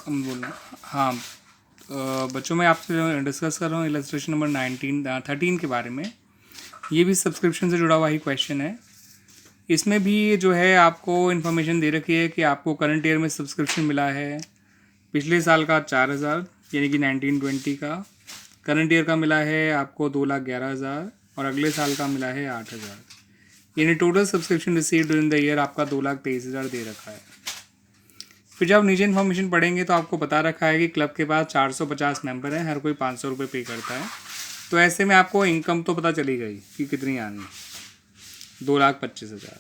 हम बोलना। हाँ, बच्चों मैं आपसे डिस्कस कर रहा हूँ इलस्ट्रेशन नंबर 13 के बारे में। ये भी सब्सक्रिप्शन से जुड़ा हुआ ही क्वेश्चन है। इसमें भी जो है आपको इन्फॉर्मेशन दे रखी है कि आपको करंट ईयर में सब्सक्रिप्शन मिला है पिछले साल का 4,000 यानी कि 1920 का। करंट ईयर का मिला है आपको 2,11,000 और अगले साल का मिला है 8,000। यानी total subscription receive during the year आपका 2,23,000 दे रखा है। फिर जब नीचे इन्फॉर्मेशन पढ़ेंगे तो आपको बता रखा है कि क्लब के पास 450 मेंबर हैं, हर कोई 500 रुपये पे करता है। तो ऐसे में आपको इनकम तो पता चली गई कि कितनी आनी, 2,25,000।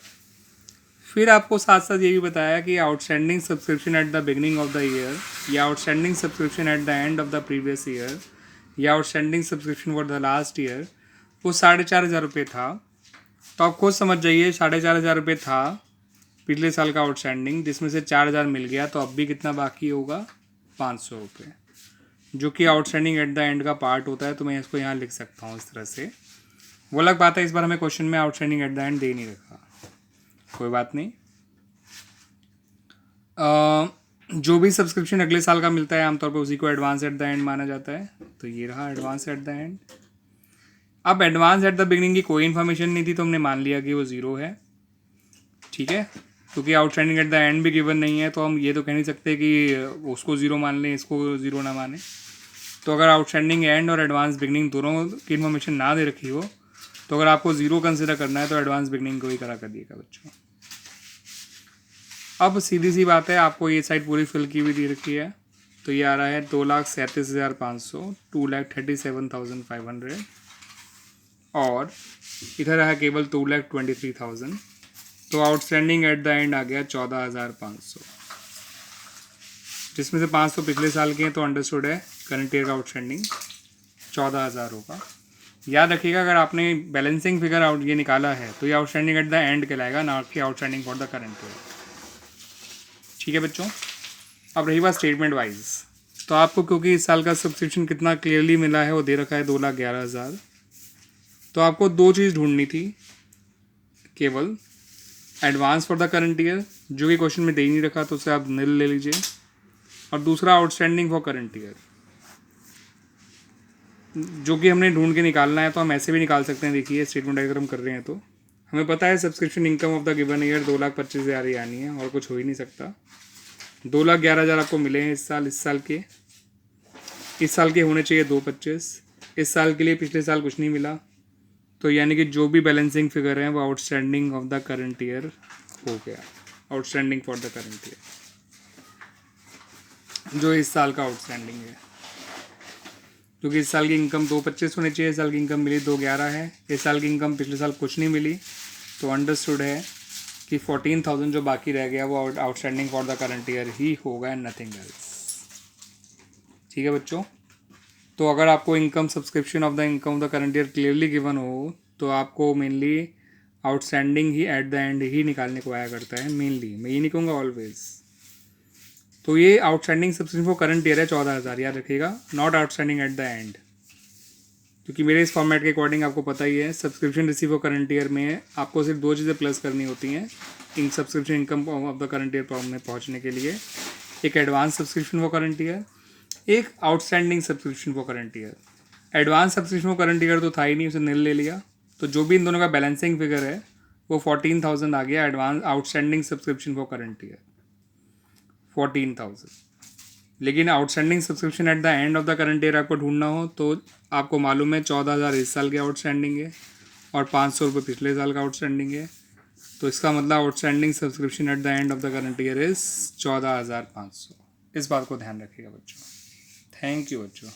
फिर आपको साथ साथ ये भी बताया कि outstanding subscription at the beginning of the year या outstanding subscription at the end of the previous year या outstanding subscription for the last year वो 4,500 रुपये था। तो आप खुद समझ जाइए 4,500 रुपये था पिछले साल का आउटस्टैंडिंग, जिसमें से 4,000 मिल गया, तो अब भी कितना बाकी होगा, 500 रुपये, जो कि आउटस्टैंडिंग एट द एंड का पार्ट होता है। तो मैं इसको यहाँ लिख सकता हूँ इस तरह से। वो अलग बात है, इस बार हमें क्वेश्चन में outstanding at the and they नहीं रखा, कोई बात नहीं। जो भी सब्सक्रिप्शन अगले साल का मिलता है आमतौर पर उसी को एडवांस एट द एंड माना जाता है। तो ये रहा एडवांस एट द एंड। अब एडवांस एट द बिगनिंग की कोई इन्फॉर्मेशन नहीं थी तो हमने मान लिया कि वो ज़ीरो है, ठीक है, क्योंकि आउटस्टैंडिंग एट द एंड भी गिवन नहीं है। तो हम ये तो कह नहीं सकते कि उसको ज़ीरो मान लें, इसको ज़ीरो ना माने। तो अगर आउटस्टैंडिंग एंड और एडवांस बिगनिंग दोनों की इन्फॉर्मेशन ना दे रखी हो तो अगर आपको ज़ीरो कंसिडर करना है तो एडवांस बिगनिंग को ही करा कर दिएगा बच्चों। अब सीधी सी बात है, आपको ये साइड पूरी फिल की हुई दे रखी है। तो ये आ रहा है 2,37,500, 2,37,500 और इधर है केवल 2,23,000। तो आउटस्टैंडिंग एट द एंड आ गया 14,500, जिसमें से 500 पिछले साल के हैं। तो अंडरस्टूड है करंट ईयर का आउटस्टैंडिंग 14,000 होगा। याद रखिएगा अगर आपने बैलेंसिंग फिगर आउट ये निकाला है तो ये आउटस्टैंडिंग एट द एंड कहलाएगा, ना कि outstanding for the current year. ठीक है बच्चों। अब रही बात स्टेटमेंट वाइज, तो आपको क्योंकि इस साल का सब्सक्रिप्शन कितना क्लियरली मिला है वो दे रखा है 2,11,000। तो आपको दो चीज़ ढूंढनी थी, केवल advance for the current year जो कि क्वेश्चन में दे ही नहीं रखा तो उसे आप निल ले लीजिए, और दूसरा आउटस्टैंडिंग फॉर करंट ईयर जो कि हमने ढूंढ के निकालना है। तो हम ऐसे भी निकाल सकते हैं, देखिए स्टेटमेंट अगर हम कर रहे हैं तो हमें पता है subscription income of the given year 2,25,000 ही आनी है और कुछ हो ही नहीं सकता। 2,11,000 आपको मिले हैं इस साल के होने चाहिए 2,25,000। इस साल के लिए पिछले साल कुछ नहीं मिला, तो यानी कि जो भी बैलेंसिंग फिगर है वो outstanding of the current year हो गया, outstanding for the current year जो इस साल का आउटस्टैंडिंग है। क्योंकि इस साल की इनकम 2,25,000 होनी चाहिए, इस साल की इनकम मिली 2,11,000 है। इस साल की इनकम पिछले साल कुछ नहीं मिली, तो अंडरस्टूड है कि 14,000 जो बाकी रह गया वो outstanding for the current year ही होगा एंड नथिंग एल्स। ठीक है बच्चों। तो अगर आपको income subscription of the income of the current year clearly given हो तो आपको mainly outstanding he eight the and he निकालने को आया करता है मेनली, मैं ये नहीं कहूँगा ऑलवेज। तो ये outstanding subscription for current year है 14,000, याद रखिएगा, not outstanding at the and. क्योंकि मेरे इस फॉर्मेट के अकॉर्डिंग आपको पता ही है subscription receive for current year में आपको सिर्फ दो चीज़ें प्लस करनी होती हैं इन subscription income of the current year में पहुंचने के लिए। एक advance subscription for current year, एक outstanding subscription for current year. Advance subscription for current year तो था ही नहीं, उसे निल ले लिया। तो जो भी इन दोनों का बैलेंसिंग फिगर है वो 14,000 आ गया advance outstanding subscription for current year 14,000। लेकिन outstanding subscription at the end of the current year आपको ढूंढना हो तो आपको मालूम है 14,000 इस साल के आउटस्टैंडिंग है और 500 रुपये पिछले साल का आउटस्टैंडिंग है। तो इसका मतलब outstanding subscription at the end of the current year is 14,500। इस बात को ध्यान रखिएगा बच्चों। थैंक यू बच्चों।